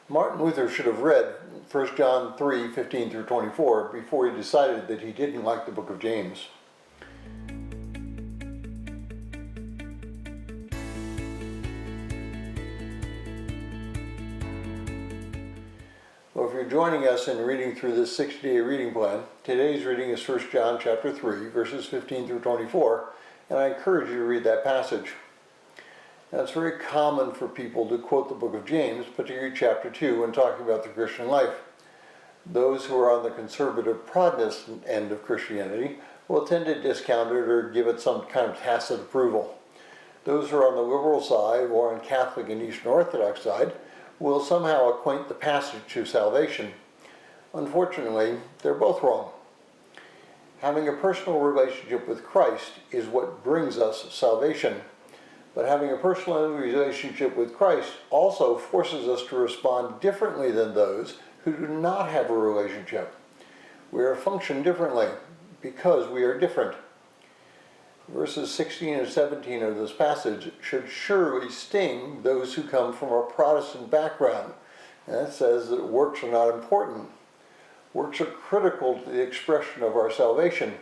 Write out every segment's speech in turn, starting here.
Martin Luther should have read 1 John 3:15 through 24 before he decided that he didn't like the book of James. Well, if you're joining us in reading through this 60-day reading plan, today's reading is 1 John chapter 3, verses 15 through 24, and I encourage you to read that passage. Now, it's very common for people to quote the book of James, particularly chapter 2, when talking about the Christian life. Those who are on the conservative Protestant end of Christianity will tend to discount it or give it some kind of tacit approval. Those who are on the liberal side or on Catholic and Eastern Orthodox side will somehow acquaint the passage to salvation. Unfortunately, they're both wrong. Having a personal relationship with Christ is what brings us salvation. But having a personal relationship with Christ also forces us to respond differently than those who do not have a relationship. We are functioned differently because we are different. Verses 16 and 17 of this passage should surely sting those who come from a Protestant background. And it says that works are not important. Works are critical to the expression of our salvation.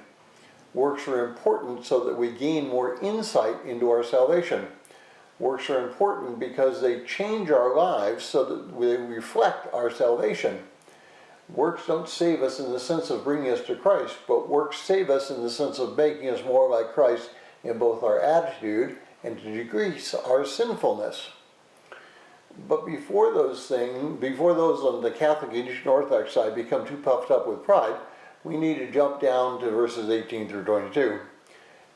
Works are important so that we gain more insight into our salvation. Works are important because they change our lives so that they reflect our salvation. Works don't save us in the sense of bringing us to Christ, but works save us in the sense of making us more like Christ in both our attitude and to decrease our sinfulness. But before those on the Catholic and Eastern Orthodox side become too puffed up with pride, we need to jump down to verses 18 through 22.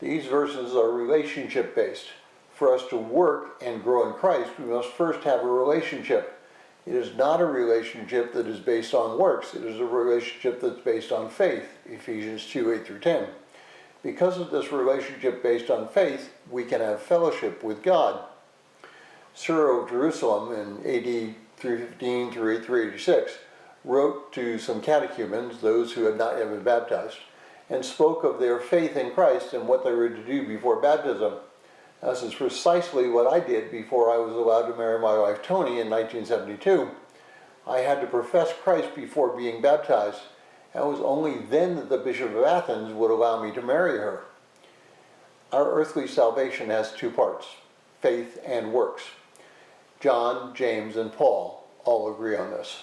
These verses are relationship-based. For us to work and grow in Christ, we must first have a relationship. It is not a relationship that is based on works. It is a relationship that's based on faith, Ephesians 2:8 through 10. Because of this relationship based on faith, we can have fellowship with God. Cyril of Jerusalem in AD 315 through 386 wrote to some catechumens, those who had not yet been baptized, and spoke of their faith in Christ and what they were to do before baptism. This is precisely what I did before I was allowed to marry my wife Toni in 1972. I had to profess Christ before being baptized, and it was only then that the Bishop of Athens would allow me to marry her. Our earthly salvation has two parts, faith and works. John, James, and Paul all agree on this.